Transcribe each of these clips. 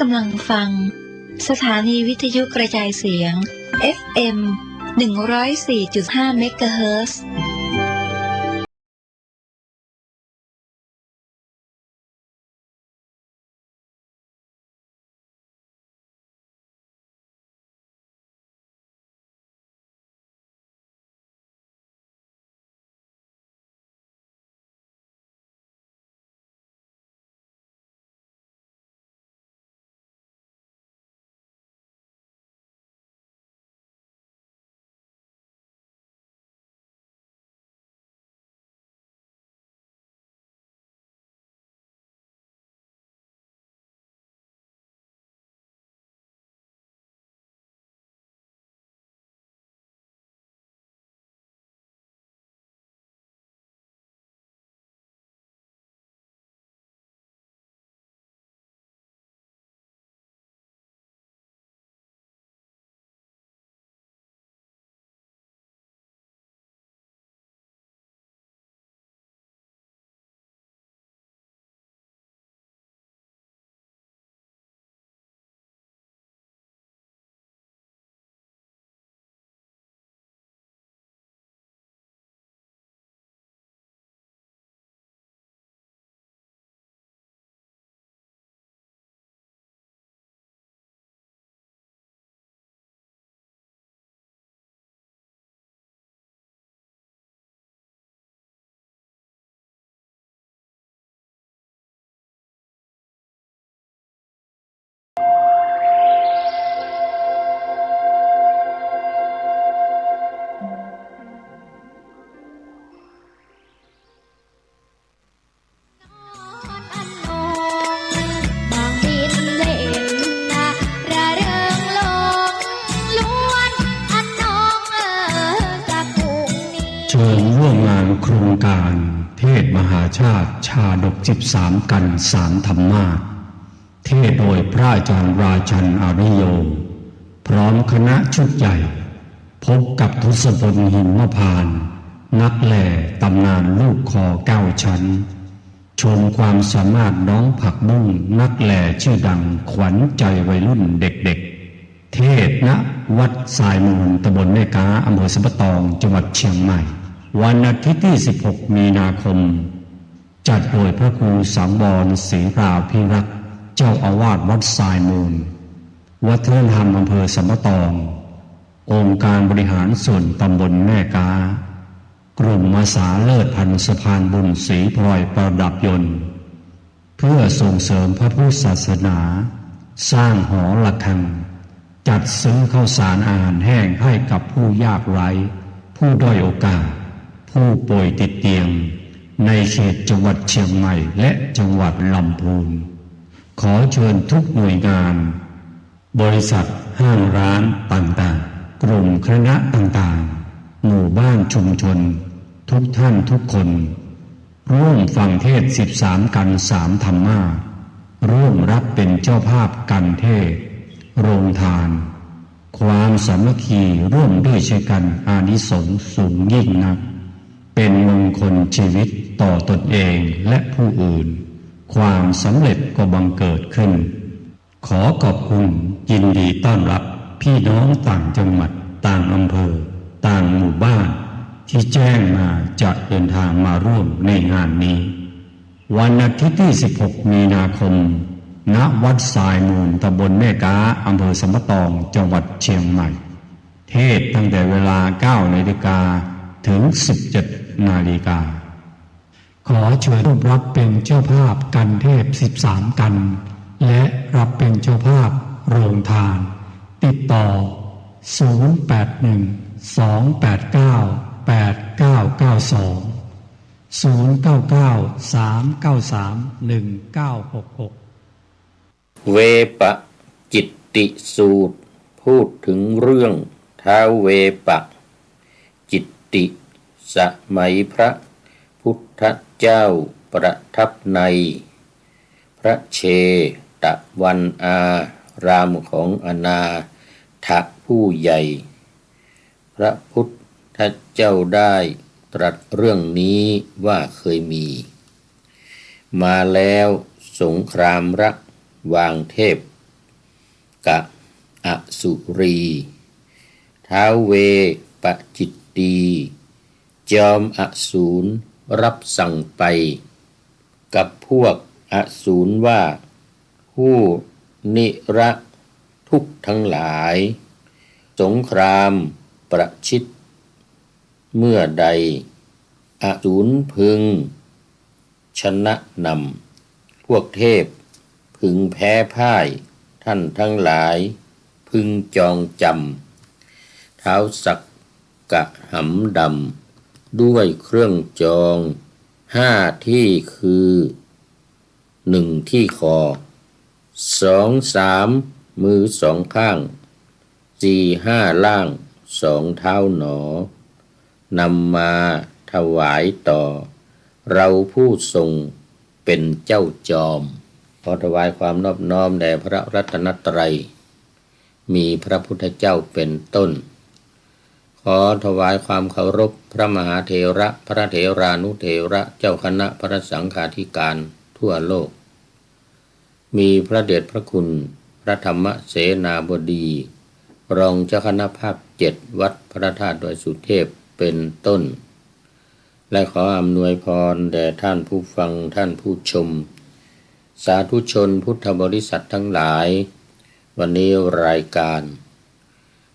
กำลังฟังสถานีวิทยุกระจายเสียง FM 104.5 เมกะเฮิรตซ์เชิญร่วมงานโครงการเทศมหาชาติชาดก13กัน3ธรรมาสน์เทศโดยพระอาจารย์ราชันอาริโยพร้อมคณะชุดใหญ่พบกับทศพลหิมพานต์นักแหล่ตำนานลูกคอ9ชั้นชมความสามารถน้องผักบุ้งนักแหล่ชื่อดังขวัญใจวัยรุ่นเด็กๆเทศณวัดทรายมูลตำบลแม่กาอำเภอสัมปะตองจังหวัดเชียงใหม่วันอาทิตย์ที่16มีนาคมจัดโดยพระครูสังวรศรีราภิรักษ์เจ้าอาวาสวัดทรายมูลวัฒนธรรมอำเภอสัมปะตององค์การบริหารส่วนตำบลแม่กากลุ่มอาสาเลิศพันสะพานบุญศรีพลอยประดับยนต์เพื่อส่งเสริมพระพุทธศาสนาสร้างหอระฆังจัดซื้อข้าวสารอาหารแห้งให้กับผู้ยากไร้ผู้ด้อยโอกาสผู้ป่วยติดเตียงในเขตจังหวัดเชียงใหม่และจังหวัดลำพูนขอเชิญทุกหน่วยงานบริษัทห้างร้านต่างๆกลุ่มคณะต่างๆหมู่บ้านชุมชนทุกท่านทุกคนร่วมฟังเทศ13กัน3ธรรมาสน์ร่วมรับเป็นเจ้าภาพกันเทศโรงทานความสามัคคีร่วมด้วยช่วยกันอานิสงส์สูงยิ่งนักเป็นมงคลชีวิตต่อตนเองและผู้อื่นความสำเร็จก็บังเกิดขึ้นขอขอบคุณยินดีต้อนรับพี่น้องต่างจังหวัดต่างอำเภอต่างหมู่บ้านที่แจ้งมาจะเดินทางมาร่วมในงานนี้วันอาทิตย์ที่16มีนาคมณวัดทรายมูลตำบลแม่กาอำเภอสัมปะตองจังหวัดเชียงใหม่เทศตั้งแต่เวลา 9 นาฬิกาถึง 17 นาฬิกาขอเชิญร่วมรับเป็นเจ้าภาพกันเทศ13กันและรับเป็นเจ้าภาพโรงทานติดต่อเวปะจิตติสูตรพูดถึงเรื่องท้าวเวปะจิตติสมัยพระพุทธเจ้าประทับในพระเชตวันอารามของอนาถผู้ใหญ่พระพุทธเจ้าได้ตรัสเรื่องนี้ว่าเคยมีมาแล้วสงครามระหว่างเทพ กะอสุรีท้าวเวปจิตตีจอมอสูรรับสั่งไปกับพวกอสูรว่าผู้นิระทุกข์ทั้งหลายสงครามประชิดเมื่อใดอสูรพึงชนะนำพวกเทพพึงแพ้พ่ายท่านทั้งหลายพึงจองจำท้าวสักกะหำดำด้วยเครื่องจอง5 ที่คือ1 ที่คอ2 3 มือ2 ข้าง4 5 ล่าง2 เท้าหนอนำมาถวายต่อเราผู้ทรงเป็นเจ้าจอมขอถวายความนอบน้อมแด่พระรัตนตรัยมีพระพุทธเจ้าเป็นต้นขอถวายความเคารพพระมหาเถระพระเถรานุเถระเจ้าคณะพระสังฆาธิการทั่วโลกมีพระเดชพระคุณพระธรรมเสนาบดีรองเจ้าคณะภาค7วัดพระธาตุดอยสุเทพเป็นต้นและขออำนวยพรแด่ท่านผู้ฟังท่านผู้ชมสาธุชนพุทธบริษัททั้งหลายวันนี้รายการ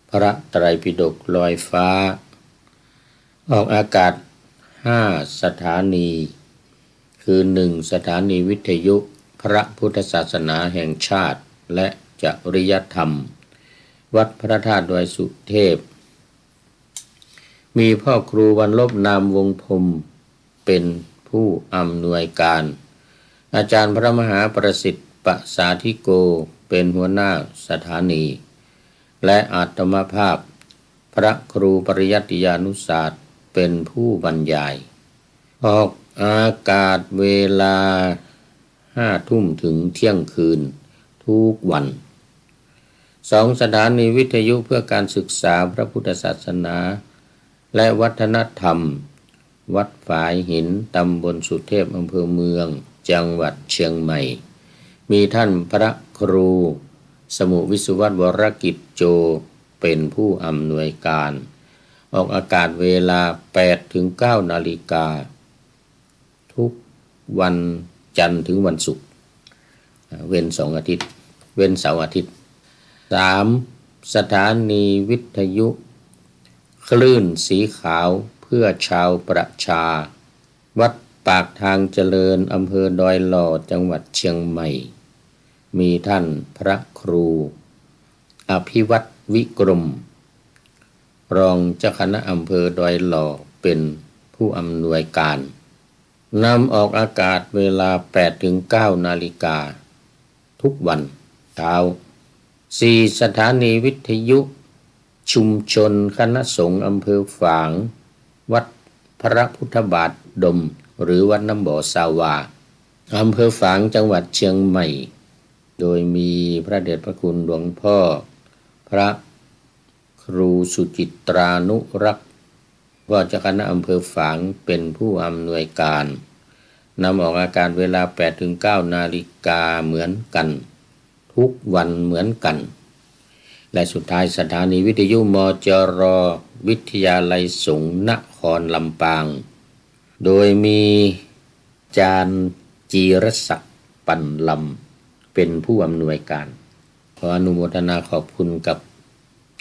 พระไตรปิฎกลอยฟ้าออกอากาศ5 สถานีคือ1 สถานีวิทยุพระพุทธศาสนาแห่งชาติและจริยธรรมวัดพระธาตุดอยสุเทพมีพ่อครูวันลบนามวงพรหมเป็นผู้อำนวยการอาจารย์พระมหาประสิทธิ์ปสาธิโกเป็นหัวหน้าสถานีและอาตมภาพพระครูปริยัติยานุศาสตร์เป็นผู้บรรยายออกอากาศเวลา5 ทุ่มถึงเที่ยงคืนทุกวัน2 สถานีวิทยุเพื่อการศึกษาพระพุทธศาสนาและวัฒนธรรมวัดฝายหินตำบลสุเทพอำเภอเมืองจังหวัดเชียงใหม่มีท่านพระครูสมุวิสุวัตวรกิจโจเป็นผู้อำนวยการออกอากาศเวลา 8 ถึง 9 นาฬิกาทุกวันจันทร์ถึงวันศุกร์เว้น2 อาทิตย์เว้นเสาร์อาทิตย์3 สถานีวิทยุคลื่นสีขาวเพื่อชาวประชาวัดปากทางเจริญอำเภอดอยหล่อจังหวัดเชียงใหม่มีท่านพระครูอภิวัตวิกรมรองเจ้าคณะอำเภอดอยหล่อเป็นผู้อำนวยการนำออกอากาศเวลา 8 ถึง 9 นาฬิกาทุกวันเช้า4 สถานีวิทยุชุมชนคณะสงฆ์อำเภอฝางวัดพระพุทธบาทดมหรือวัดน้ำบ่อสาวาอำเภอฝางจังหวัดเชียงใหม่โดยมีพระเดชพระคุณหลวงพ่อพระครูสุจิตรานุรักษ์ว่าเจ้าคณะอำเภอฝางเป็นผู้อำนวยการนำออกอากาศเวลา 8 ถึง 9 นาฬิกาเหมือนกันทุกวันเหมือนกันและสุดท้ายสถานีวิทยุมจร.วิทยาลัยสงฆ์นครลำปางโดยมีอาจารย์จีรศักดิ์ปันลำเป็นผู้อำนวยการขออนุโมทนาขอบคุณกับ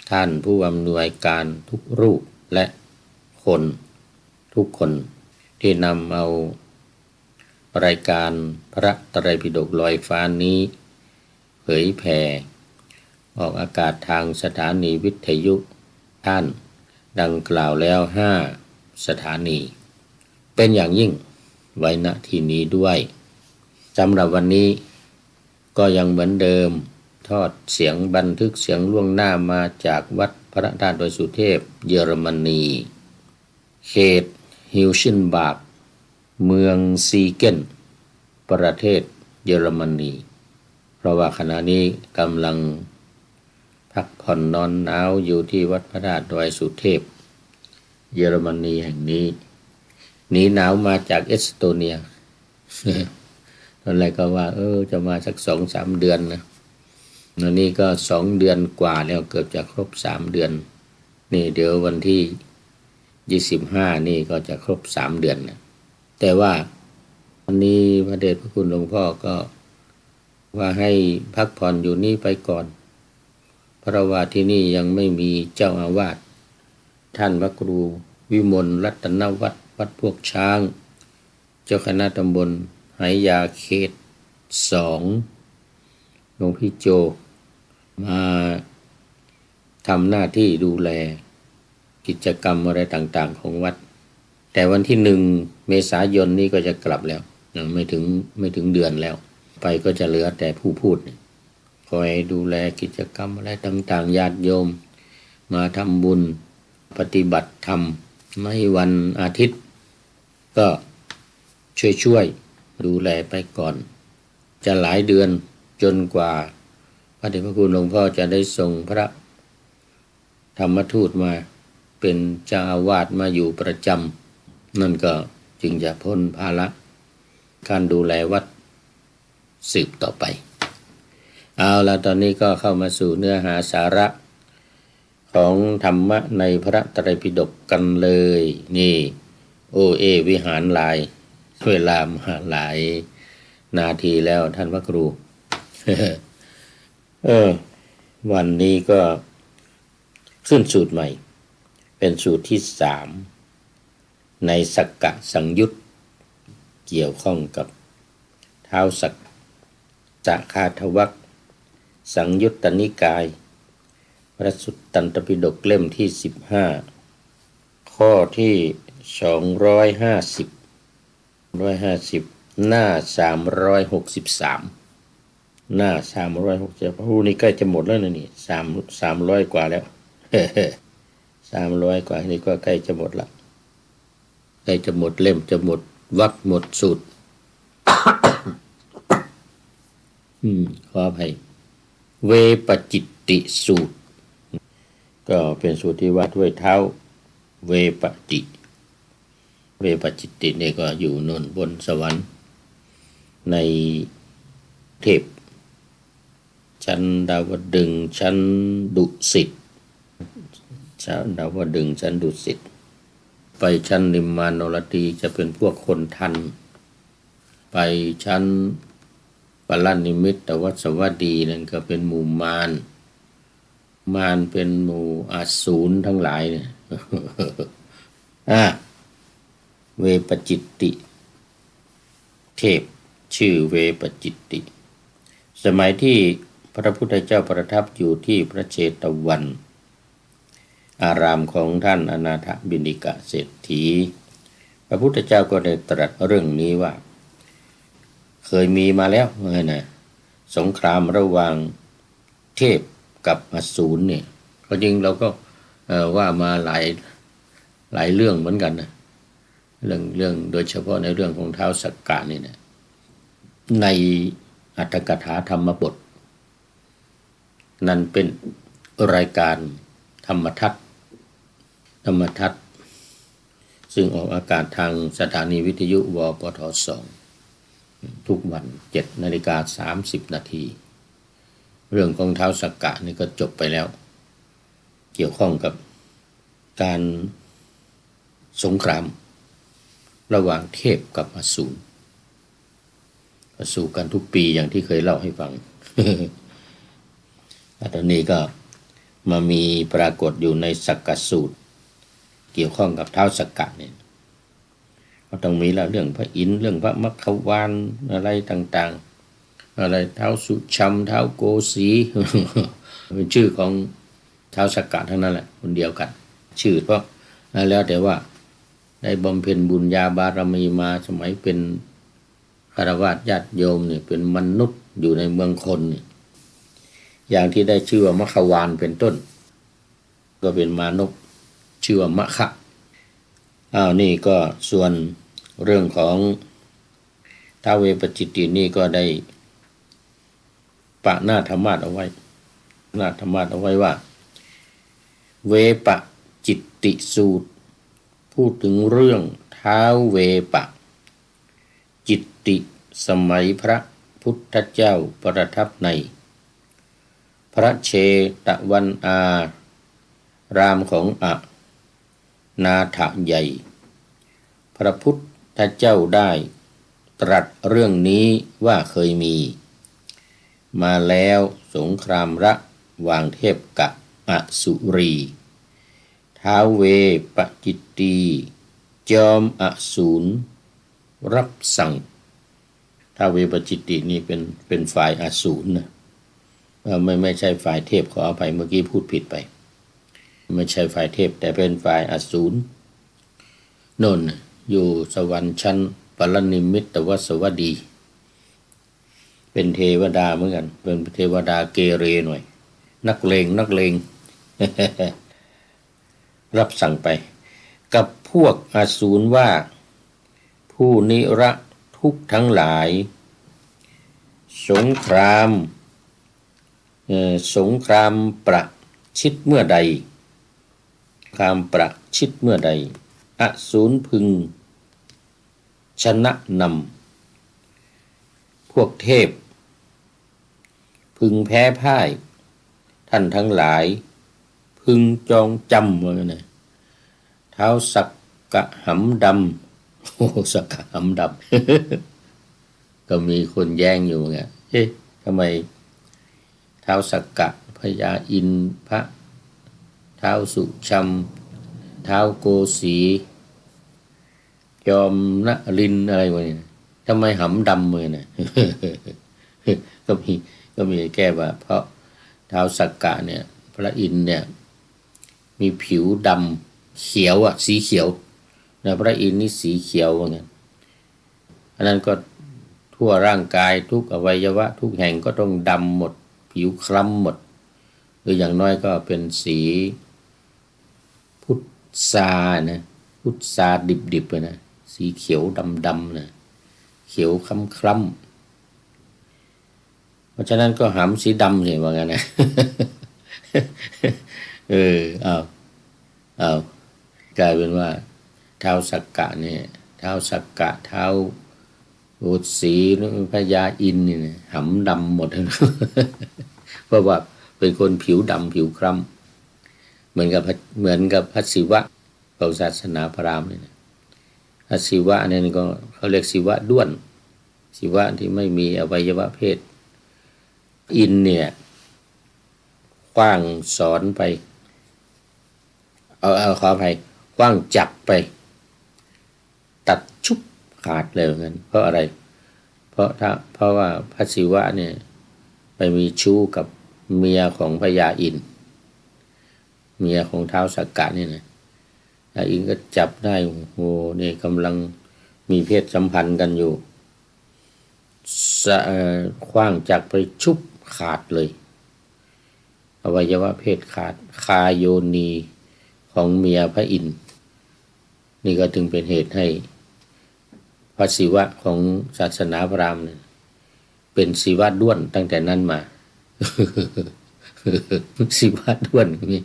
ท่านผู้อำนวยการทุกรูปและคนทุกคนที่นำเอารายการพระไตรปิฎกลอยฟ้านี้เผยแผ่ออกอากาศทางสถานีวิทยุท่านดังกล่าวแล้ว5 สถานีเป็นอย่างยิ่งไว้ณที่นี้ด้วยสำหรับวันนี้ก็ยังเหมือนเดิมทอดเสียงบันทึกเสียงล่วงหน้ามาจากวัดพระธาตุดอยสุเทพเยอรมนีเขตฮิลชินบาร์กเมืองซีเกนประเทศเยอรมนีเพราะว่าขณะนี้กำลังพักผ่อนนอนหนาวอยู่ที่วัดพระธาตุดอยสุเทพเยอรมนีแห่งนี้หนีหนาวมาจากเอสโตเนีย ตอนแรกก็ว่าจะมาสัก 2-3 เดือนนะ อันนี้ก็2 เดือนกว่าแล้วเกือบจะครบ3 เดือนนี่เดี๋ยววันที่25นี่ก็จะครบ3 เดือนนะแต่ว่าวันนี้พระเดชพระคุณหลวงพ่อก็ว่าให้พักผ่อนอยู่นี่ไปก่อนเพราะว่าที่นี่ยังไม่มีเจ้าอาวาสท่านพระครูวิมลรัตนวัฒน์วัดพวกช้างเจ้าคณะตำบลไหยาเขต2หลวงพี่โจมาทำหน้าที่ดูแลกิจกรรมอะไรต่างๆของวัดแต่วันที่1 เมษายนนี้ก็จะกลับแล้วไม่ถึงเดือนแล้วไปก็จะเหลือแต่ผู้พูดคอยดูแลกิจกรรมอะไรต่างๆญาติโยมมาทำบุญปฏิบัติธรรมในวันอาทิตย์ก็ช่วยดูแลไปก่อนจะหลายเดือนจนกว่าพระเดชพระคุณหลวงพ่อจะได้ส่งพระธรรมทูตมาเป็นเจ้าอาวาสมาอยู่ประจำนั่นก็จึงจะพ้นภาระการดูแลวัดสืบต่อไปเอาละตอนนี้ก็เข้ามาสู่เนื้อหาสาระของธรรมะในพระไตรปิฎกกันเลยนี่วิหารหลายเวลามาหลายนาทีแล้วท่านพระครู วันนี้ก็ขึ้นสูตรใหม่เป็นสูตรที่3ในสักกะสังยุตเกี่ยวข้องกับท้าวสักกะคาทวัคสังยุตตนิกายพระสุตตันตปิฎกเล่มที่15ข้อที่250หน้า363หน้า360พระนี่ใกล้จะหมดแล้วนะนี่300กว่าแล้ว300กว่านี่ก็ใกล้จะหมดละใกล้จะหมดเล่มจะหมดวรรคหมดสูตร ขออภัยเวปจิตติสูตรก็เป็นสูตรที่ว่าด้วยเท้าเวปจิตตินี่ก็อยู่นนบนสวรรค์ในเทพชั้นดาวดึงส์ชั้นดุสิตดาวดึงส์ชั้นดุสิตไปชั้นนิมมานรตีจะเป็นพวกคนทันไปชั้นปลนิมิตตวัสวดีนั่นก็เป็นหมู่มารเป็นหมู่อสูรทั้งหลายเนี่ย เวปจิตติเทพชื่อเวปจิตติสมัยที่พระพุทธเจ้าประทับอยู่ที่พระเชตวัน อารามของท่านอนาถบิณฑิกเศรษฐีพระพุทธเจ้าก็ได้ตรัสเรื่องนี้ว่าเคยมีมาแล้วนะสงครามระหว่างเทพกับอสูรเนี่ยก็จริงเราก็ว่ามาหลายเรื่องเหมือนกันนะเรื่องโดยเฉพาะในเรื่องของท้าวสักกะนี่นะในอรรถกถาธรรมบทนั่นเป็นรายการธรรมทัศน์ซึ่งออกอากาศทางสถานีวิทยุวปท2ทุกวัน 7:30 นาทีเรื่องของท้าวสักกะนี่ก็จบไปแล้วเกี่ยวข้องกับการสงครามระหว่างเทพกับอสูรสู้กันทุกปีอย่างที่เคยเล่าให้ฟัง ตอนนี้ก็มามีปรากฏอยู่ในสักกสูตรเกี่ยวข้องกับท้าวสักกะเนี่ยก็ต้องมีแล้วเรื่องพระอินทร์เรื่องพระมัคควานอะไรต่างๆอะไรท้าวสุชัมท้าวโกสี เป็นชื่อของท้าวสักกะทั้งนั้นแหละคนเดียวกันชื่อเพราะแล้วแต่ว่าได้บำเพ็ญบุญญาบารมีมาสมัยเป็นฆราวาสญาติโยมเนี่ยเป็นมนุษย์อยู่ในเมืองคนเนี่ยอย่างที่ได้ชื่อว่ามัคควานเป็นต้นก็เป็นมานพชื่อว่ามัคคะนี่ก็ส่วนเรื่องของท้าวเวปจิตตินี่ก็ได้ปะหน้าธรรมาสเอาไว้ว่าเวปจิตติสูตรพูดถึงเรื่องท้าวเวปจิตติสมัยพระพุทธเจ้าประทับใน พระเชตวันอารามของนาถใหญ่พระพุทธเจ้าได้ตรัสเรื่องนี้ว่าเคยมีมาแล้วสงครามระหว่างเทพกับอสุรีท้าวเวปจิตตีจอมอสูรรับสั่งท้าวเวปจิตตินี่เป็นฝ่ายอสูรนะไม่ใช่ฝ่ายเทพขออภัยเมื่อกี้พูดผิดไปไม่ใช่ฝ่ายเทพแต่เป็นฝ่ายอสูรโน่นอยู่สวรรค์ชั้นปรนิมมิตวสวัสดีเป็นเทวดาเหมือนกันเป็นเทวดาเกเรหน่อยนักเลง รับสั่งไปกับพวกอสูรว่าผู้นิรทุกข์ทั้งหลายสงครามประชิดเมื่อใดอสูรพึงชนะนำพวกเทพพึงแพ้พ่ายท่านทั้งหลายพึงจองจำว่าไงนะท้าวสักกะหำดำสักกะหำดำ ก็มีคนแย้งอยู่ไงทำไมท้าวสักกะพญาอินทร์พระท้าวสุชัมท้าวโกสีจอมนรินทร์อะไรวะเนี่ยทำไมหำดำมือเนี่ย ก็มีแก้ว่าเพราะท้าวสักกะเนี่ยพระอินทร์เนี่ยมีผิวดำเขียวสีเขียวนะพระอินทร์นี่สีเขียวว่างั้นอันนั้นก็ทั่วร่างกายทุกอวัยวะทุกแห่งก็ต้องดำหมดผิวคล้ำหมดหรืออย่างน้อยก็เป็นสีพุทรานะพุทราดิบๆนะสีเขียวดำๆนะเขียวคล้ำเพราะฉะนั้นก็หำสีดำเลยว่างั้นนะ เอากลายเป็นว่าท้าวสักกะเนี่ยท้าวสักกะท้าวโอสีพญาอินทร์นี่หำดำหมด เพราะว่าเป็นคนผิวดำผิวคล้ำเหมือนกับพระศิวะของศาสนาพราหมณ์เนี่ยพระศิวะเนี่ยก็เขาเรียกศิวะด้วนศิวะที่ไม่มีอวัยวะเพศอินเนี่ยกว้างสอนไปเอาขออภัยกว้างจับไปตัดชุบขาดเลยงั้นเพราะอะไรเพราะว่าพระศิวะเนี่ยไปมีชู้กับเมียของพญาอินทร์เมียของท้าวสักกะนี่นะพญาอินทร์ก็จับได้โอ้โหนี่กำลังมีเพศสัมพันธ์กันอยู่คว้างจักรไปชุบขาดเลยอวัยวะเพศขาดคาโยนีของเมียพระอินทร์นี่ก็จึงเป็นเหตุให้พระศิวะของศาสนาพราหมณ์เป็นศิวะด้วนตั้งแต่นั้นมา ศิวะด้วนนี่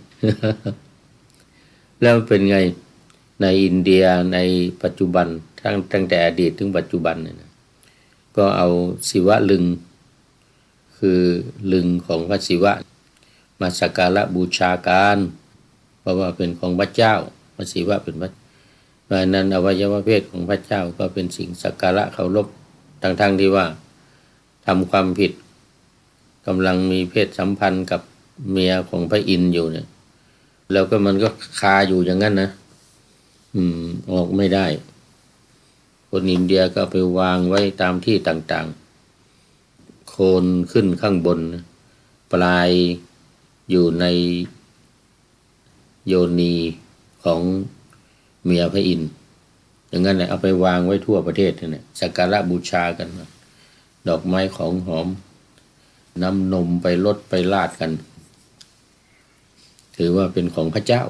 แล้วเป็นไงในอินเดียในปัจจุบันตั้งแต่อดีตถึงปัจจุบันเนี่ยก็เอาศิวะลึงคือลึงของพระศิวะมาสักการะบูชาการเพราะว่าเป็นของพระเจ้าพระศิวะเป็นพระเพราะนั้นอวัยวะเพศของพระเจ้าก็เป็นสิ่งสักการะเคารพทั้งที่ว่าทำความผิดกำลังมีเพศสัมพันธ์กับเมียของพระอินทร์อยู่เนี่ยแล้วก็มันก็คาอยู่อย่างนั้นนะออกไม่ได้คนอินเดียก็ไปวางไว้ตามที่ต่างๆโคนขึ้นข้างบนปลายอยู่ในโยนีของเมียพระอินทร์อย่างนั้นแหละเอาไปวางไว้ทั่วประเทศเนี่ยสักการะบูชากันดอกไม้ของหอมน้ำนมไปลดไปลาดกันถือว่าเป็นของพระเจ้า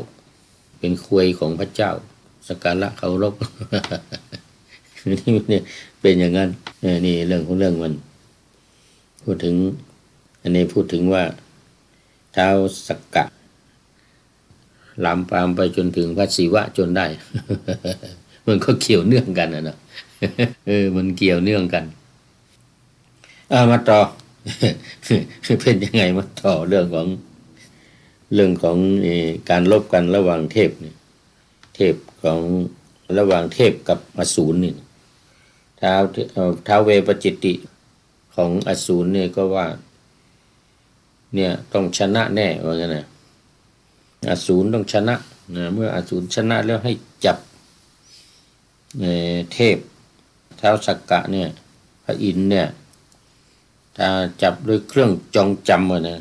เป็นควยของพระเจ้าสักการะเคารพ นี่เป็นอย่างนั้นนี่เรื่องของเรื่องมันพูดถึงอันนี้พูดถึงว่าท้าวสักกะลามปามไปจนถึงพระศิวะจนได้ มันก็เกี่ยวเนื่องกันนะมันเกี่ยวเนื่องกันมาต่อ เป็นยังไงมาต่อเรื่องของการลบกันระหว่างเทพเนี่ยเทพของระหว่างเทพกับอสูรนี่ท้าวเวปจิตติของอสูรเนี่ยก็ว่าเนี่ยต้องชนะแน่ว่างั้นนะอสูรต้องชนะเมื่ออสูรชนะแล้วให้จับเทพท้าวสักกะเนี่ยพระอินทร์เนี่ยถ้าจับด้วยเครื่องจองจำนะ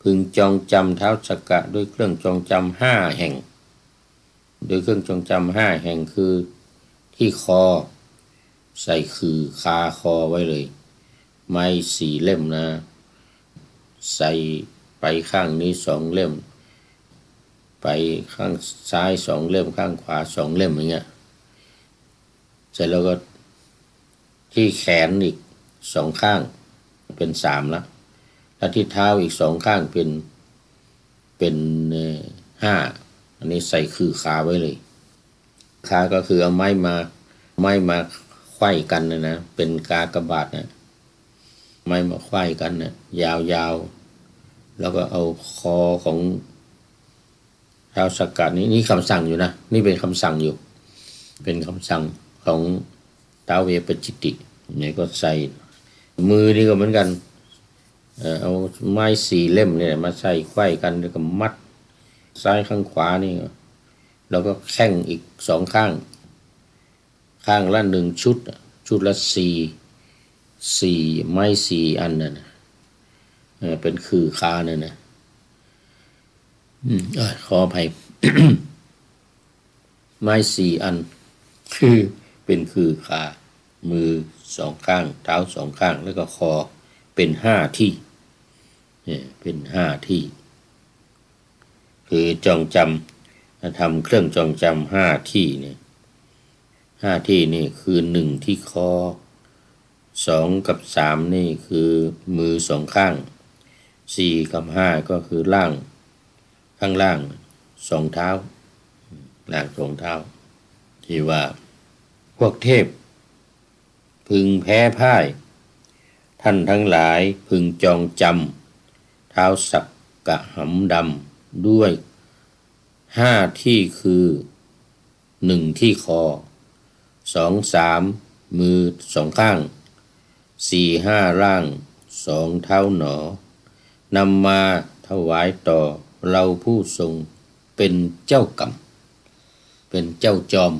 พึงจองจำท้าวสักกะด้วยเครื่องจองจำ5 แห่งโดยเครื่องจองจำ5 แห่งคือที่คอใส่คือคาคอไว้เลยไม้4 เล่มนะใส่ไปข้างนี้2 เล่มไปข้างซ้าย2 เล่มข้างขวา2 เล่มอย่างเงี้ยเสร็จแล้วก็ที่แขนอีก2 ข้างเป็น3แล้วแล้วที่เท้าอีก2 ข้างเป็น5อันนี้ใส่คือขาไว้เลยขาก็คือเอาไม้มาไขว้กันนะเป็นกากบาทนะไม้มาไขว้กันนะยาวแล้วก็เอาคอของท้าวสักกะนี่คำสั่งอยู่นะนี่เป็นคำสั่งอยู่เป็นคำสั่งของท้าวเวปจิตติเนี่ยก็ใส่มือนี่ก็เหมือนกันเอาไม้4 เล่มเนี่ยมาใส่ไขว้กันแล้วก็มัดซ้ายข้างขวานี่แล้วก็แข้งอีก2 ข้างละ1 ชุดละ4ไม้4 อันนั่นนะเป็นคือคาเนี่ยนะขออภัย ไม้4 อันคือเป็นคือขามือ2 ข้างเท้า2 ข้างแล้วก็คอเป็น5 ที่เป็น5 ที่คือจองจำทำเครื่องจองจำ5 ที่เนี่ย5 ที่นี่คือ1 ที่คอ2 กับ 3นี่คือมือ2 ข้าง4 กับ 5ก็คือล่างข้างล่าง2 เท้าล่าง2 เท้าที่ว่าพวกเทพพึงแพ้พ่ายท่านทั้งหลายพึงจองจำท้าวสักกะหำดำด้วย5 ที่คือ1 ที่คอ2 3มือ2 ข้าง4 5ล่าง2 เท้าหนอนำมาถวายต่อเราผู้ทรงเป็นเจ้ากรรมเป็นเจ้าจอม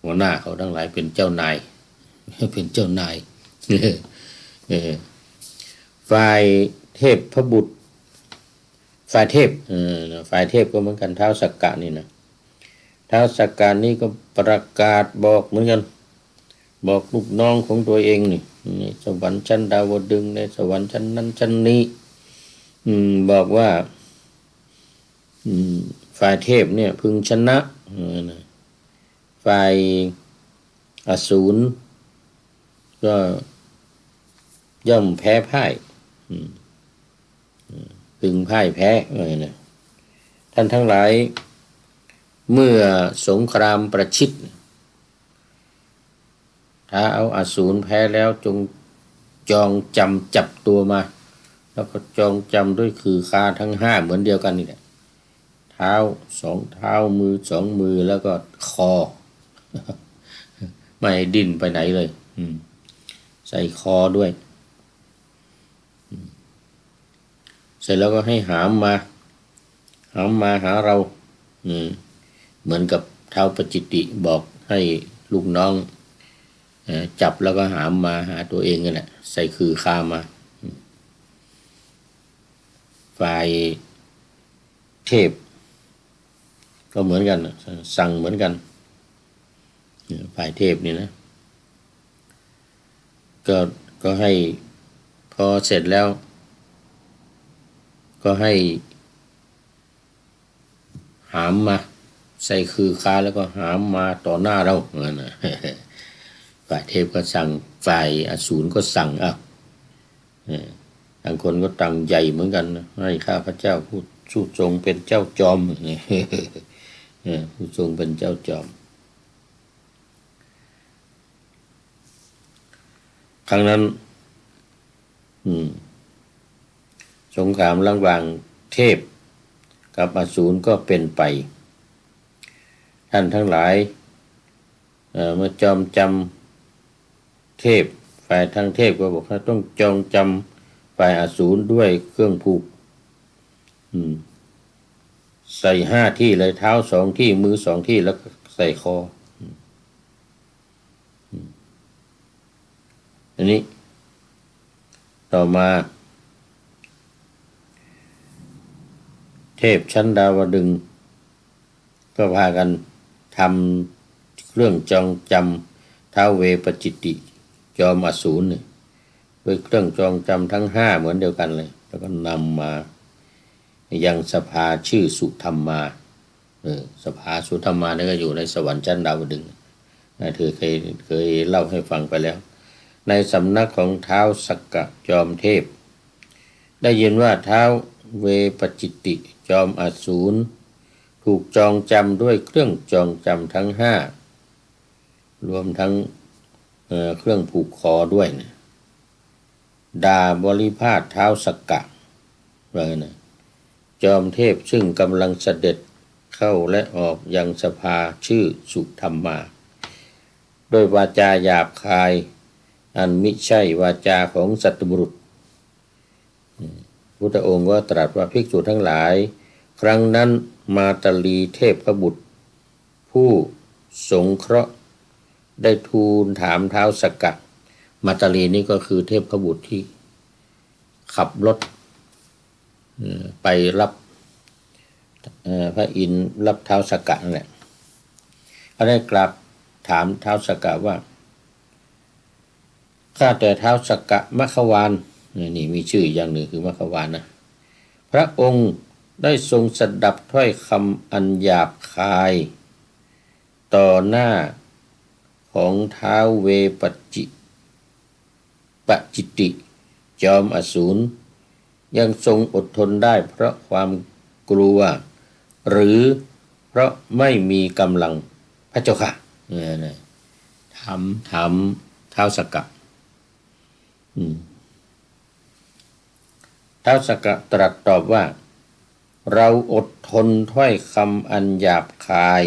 หัวหน้าเขาทั้งหลายเป็นเจ้านายเป็นเจ้านายฝ่ายเทพพระบุตรฝ่ายเทพก็เหมือนกันท้าวสักกะนี่นะท้าวสักกะนี่ก็ประกาศบอกเหมือนกันบอกลูกน้องของตัวเองนี่สวรรค์ชั้นดาวดึงส์ในสวรรค์ชั้นนั้นชั้นนี้บอกว่าฝ่ายเทพเนี่ยพึงชนะฝ่ายอสูรก็ย่อมแพ้พ่ายพึงพ่ายแพ้นะท่านทั้งหลายเมื่อสงครามประชิดถ้าเอาอสูรแพ้แล้วจงจองจำจับตัวมาแล้วก็จองจำด้วยคือคาทั้ง5เหมือนเดียวกันนี่แหละเท้า2 เท้ามือ2 มือแล้วก็คอไม่ดิ้นไปไหนเลยใส่คอด้วยเสร็จแล้วก็ให้หามมาหาเราเหมือนกับท้าวปจิตติบอกให้ลูกน้องจับแล้วก็หามมาหาตัวเองนั่นแหละใส่คือคามาฝ่ายเทพก็เหมือนกันสั่งเหมือนกันฝ่ายเทพนี่นะก็ให้พอเสร็จแล้วก็ให้หามมาใส่คือคาแล้วก็หามมาต่อหน้าเราฝ่ายเทพก็สั่งฝ่ายอสูรก็สั่งบางคนก็ตั้งใหญ่เหมือนกันให้ข้าพเจ้าผู้ทรงเป็นเจ้าจอมผู้ทรงเป็นเจ้าจอมครั้งนั้น สงครามระหว่างเทพกับอสูรก็เป็นไปท่านทั้งหลายเมื่อจองจำเทพฝ่ายทางเทพก็บอกว่าต้องจองจำฝ่ายอสูรด้วยเครื่องผูกใส่5 ที่เลยเท้า2 ที่มือ2 ที่แล้วก็ใส่คออันนี้ต่อมาเทพชั้นดาวดึงส์ก็พากันทำเครื่องจองจำท้าวเวปจิตติจอมอสูรเนี่ยด้วยเครื่องจองจำทั้ง5เหมือนเดียวกันเลยแล้วก็นำมายังสภาชื่อสุธรรมาสภาสุธรรมานี่ก็อยู่ในสวรรค์ชั้นดาวดึงส์เธอเคยเล่าให้ฟังไปแล้วในสำนักของท้าวสักกะจอมเทพได้ยินว่าท้าวเวปจิตติจอมอสูรถูกจองจำด้วยเครื่องจองจำทั้ง5รวมทั้งเครื่องผูกคอด้วยนะด่าบริพาทท้าวสักกะว่าไงนะจอมเทพซึ่งกำลังเสด็จเข้าและออกยังสภาชื่อสุธรรมาโดยวาจาหยาบคายอันมิใช่วาจาของสัตบุรุษพุทธองค์ก็ตรัสว่าภิกษุทั้งหลายครั้งนั้นมาตลีเทพบุตรผู้สงเคราะห์ได้ทูลถามท้าวสักกะมาตลีนี่ก็คือเทพบุตรที่ขับรถไปรับพระอินทร์รับท้าวสักกะนั่นแหละเขาได้กราบถามท้าวสักกะว่าข้าแต่ท้าวสักกะมคควานนี่มีชื่ออย่างหนึ่งคือมคควานนะพระองค์ได้ทรงสดับถ้อยคำอันหยาบคายต่อหน้าของท้าวเวปจิตติจอมอสูรยังทรงอดทนได้เพราะความกลัวหรือเพราะไม่มีกำลังพระเจ้าค่ะถามท้าวสักกะท้าวสักกะตรัสตอบว่าเราอดทนถ้อยคำอันหยาบคาย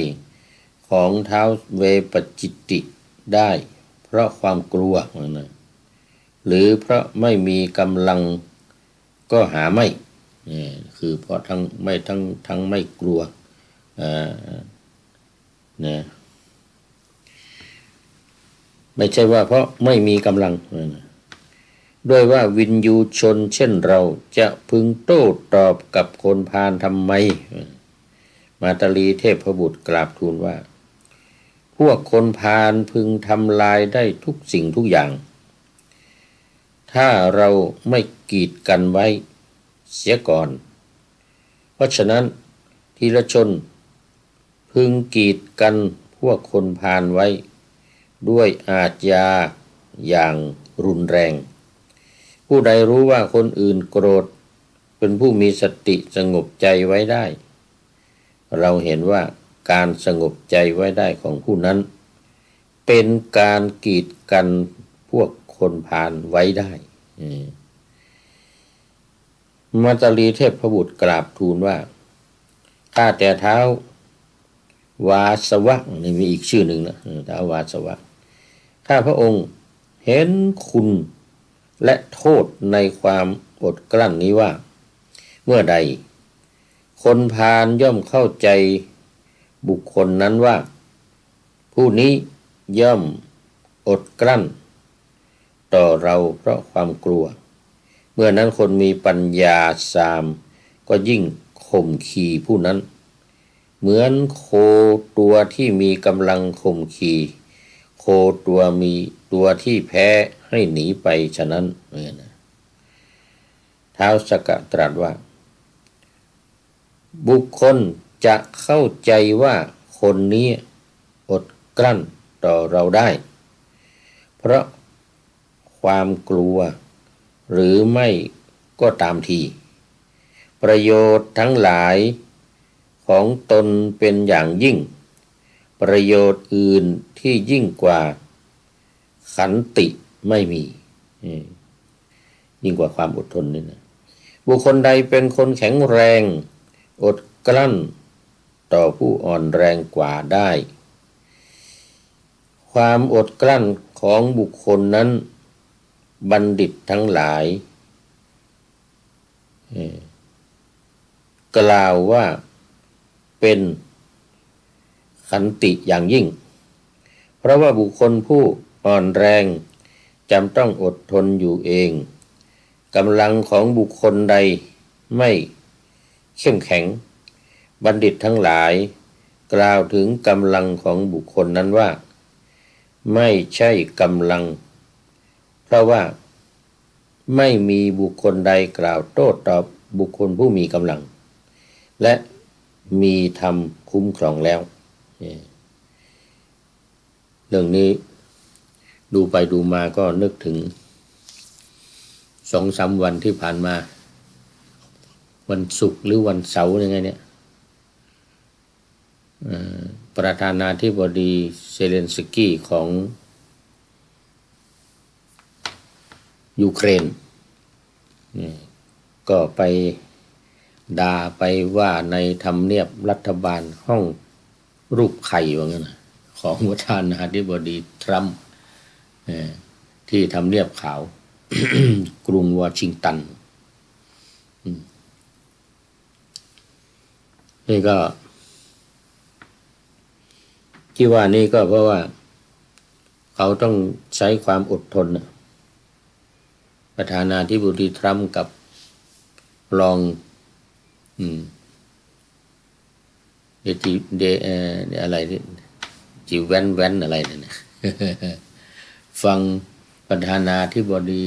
ของท้าวเวปจิตติได้เพราะความกลัวหรือเพราะไม่มีกำลังก็หาไม่คือเพราะทั้งไม่กลัวไม่ใช่ว่าเพราะไม่มีกำลังด้วยว่าวินยูชนเช่นเราจะพึงโต้ตอบกับคนพาลทำไมมาตลีเทพบุตรกราบทูลว่าพวกคนพาลพึงทำลายได้ทุกสิ่งทุกอย่างถ้าเราไม่กีดกันไว้เสียก่อนเพราะฉะนั้นทีละชนพึงกีดกันพวกคนพาลไว้ด้วยอาชญาอย่างรุนแรงผู้ใดรู้ว่าคนอื่นโกรธเป็นผู้มีสติสงบใจไว้ได้เราเห็นว่าการสงบใจไว้ได้ของผู้นั้นเป็นการกีดกันพวกคนพาลไว้ได้มัตตลีเทพบุตรกราบทูลว่าข้าแต่ท้าววาสวะนี่มีอีกชื่อหนึ่งนะท้าววาสวะข้าพระองค์เห็นคุณและโทษในความอดกลั้นนี้ว่าเมื่อใดคนพาลย่อมเข้าใจบุคคลนั้นว่าผู้นี้ย่อมอดกลั้นต่อเราเพราะความกลัวเมื่อนั้นคนมีปัญญาสามก็ยิ่งข่มขีผู้นั้นเหมือนโคตัวที่มีกำลังข่มขีโคตัวที่แพ้ให้หนีไปฉะนั้นท้าวสักกะตรัสว่าบุคคลจะเข้าใจว่าคนนี้อดกลั้นต่อเราได้เพราะความกลัวหรือไม่ก็ตามทีประโยชน์ทั้งหลายของตนเป็นอย่างยิ่งประโยชน์อื่นที่ยิ่งกว่าขันติไม่มี ยิ่งกว่าความอดทนนี่นะบุคคลใดเป็นคนแข็งแรงอดกลั้นต่อผู้อ่อนแรงกว่าได้ความอดกลั้นของบุคคลนั้นบัณฑิตทั้งหลายกล่าวว่าเป็นขันติอย่างยิ่งเพราะว่าบุคคลผู้อ่อนแรงจำต้องอดทนอยู่เองกำลังของบุคคลใดไม่เข้มแข็งบัณฑิตทั้งหลายกล่าวถึงกำลังของบุคคลนั้นว่าไม่ใช่กำลังเพราะว่าไม่มีบุคคลใดกล่าวโต้ตอบบุคคลผู้มีกำลังและมีธรรมคุ้มครองแล้วเรื่องนี้ดูไปดูมาก็นึกถึง2-3 วันที่ผ่านมาวันศุกร์หรือวันเสาร์ยังไงเนี่ยประธานาธิบดีเซเลนสกี้ของยูเครนก็ไปด่าไปว่าในทำเนียบรัฐบาลห้องรูปไข่ว่างั้นนะของประธานาธิบดีทรัมป์ที่ทำเนียบขาว กรุงวอชิงตันนี่ก็ที่ว่านี่ก็เพราะว่าเขาต้องใช้ความอดทนประธานาธิบดีทรัมป์กับรองอะไรนี่จิวแวนอะไรนั่นนะ ฟังประธานาธิบดี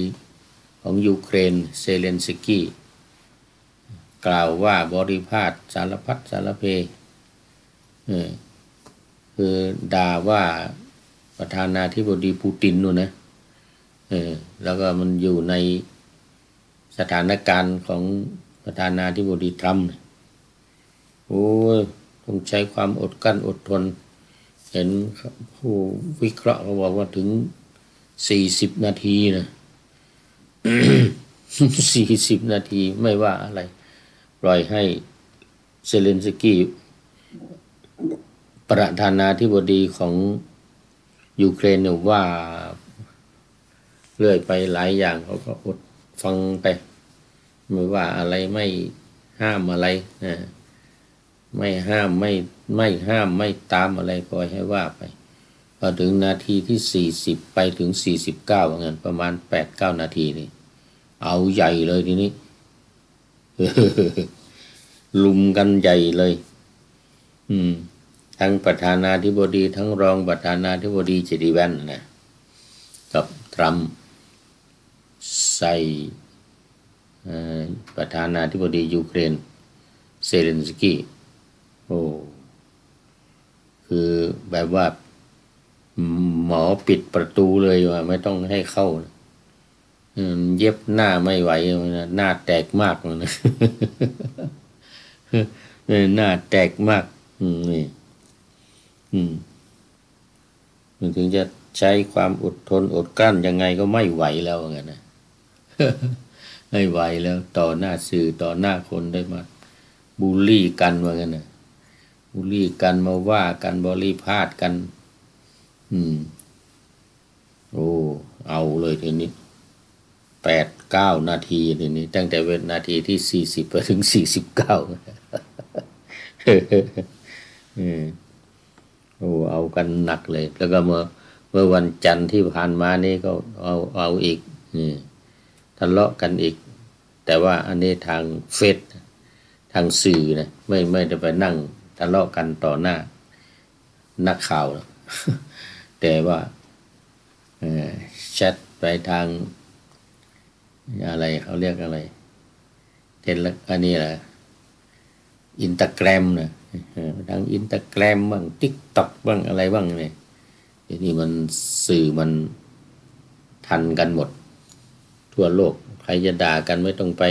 ของยูเครนเซเลนสกี้กล่าวว่าบริพาทสารพัดสารเพคือด่าว่าประธานาธิบดีปูตินนู่นนะแล้วก็มันอยู่ในสถานการณ์ของประธานาธิบดีทรัมป์โอ้ยต้องใช้ความอดกลั้นอดทนเห็นผู้วิเคราะห์เขาบอกว่าถึง40 นาทีนะ 40 นาทีไม่ว่าอะไรปล่อยให้เซเลนสกี้ประธานาธิบดีของยูเครนเนี่ยว่าเรื่อยไปหลายอย่างเขาก็อดฟังไปไม่ว่าอะไรไม่ห้ามอะไรไม่ห้ามไม่ห้ามไม่ตามอะไรปล่อยให้ว่าไปพอถึงนาทีที่40ไปถึง49ว่างั้นประมาณ 8-9 นาทีนี่เอาใหญ่เลยทีนี้ ลุมกันใหญ่เลยทั้งประธานาธิบดีทั้งรองประธานาธิบดีเจดีแวนนะกับทรัมป์ใส่ประธานาธิบดียูเครนเซเลนสกี้โอ้คือแบบว่าหมอปิดประตูเลยว่าไม่ต้องให้เข้าเย็บหน้าไม่ไหวหน้าแตกมากเลยนะ หน้าแตกมากนี่มันถึงจะใช้ความอดทนอดกลั้นยังไงก็ไม่ไหวแล้วงั้นนะ ไม่ไหวแล้วต่อหน้าสื่อต่อหน้าคนได้มาบูลลี่กันว่างั้นนะบูลลี่กันมาว่ากันบริพาทกันโอ้เอาเลยทีนี้8-9 นาทีทีนี้ตั้งแต่นาทีที่40ไปถึง49 โอ้เอากันหนักเลยแล้วก็เมื่อวันจันทร์ที่ผ่านมานี่ก็เอาอีกทะเลาะกันอีกแต่ว่าอันนี้ทางเฟซทางสื่อนะไม่ได้ไปนั่งทะเลาะกันต่อหน้านักข่าวนะ แต่ว่าแชทไปทางอะไรเขาเรียกอะไรอันนี้แหละอินสตาแกรมนะทางอินสตาแกรมบ้าง TikTok บ้างอะไรบ้างเนี่ยทีนี้มันสื่อมันทันกันหมดทั่วโลกใครจะด่ากันไม่ต้องไป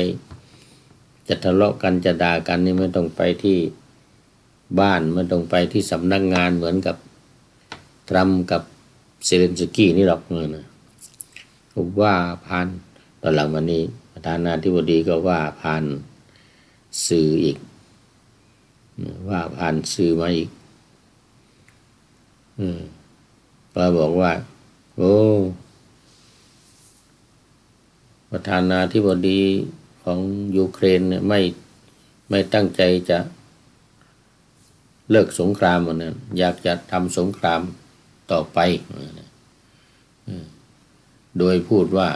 จะทะเลาะกันจะด่ากันนี่ไม่ต้องไปที่บ้านไม่ต้องไปที่สำนักงานเหมือนกับทรัมป์กับเซเลนสกี้นี่หรอกนะผมว่าผ่าน ตอนหลังมานี้ประธานาธิบดีก็ว่าผ่านสื่ออีกว่าผ่านสื่อมาอีกก็บอกว่าโอ้ประธานาธิบดีของยูเครนเนี่ยไม่ตั้งใจจะเลิกสงครามนะอยากจะทำสงครามต่อไปโดยพูดว่า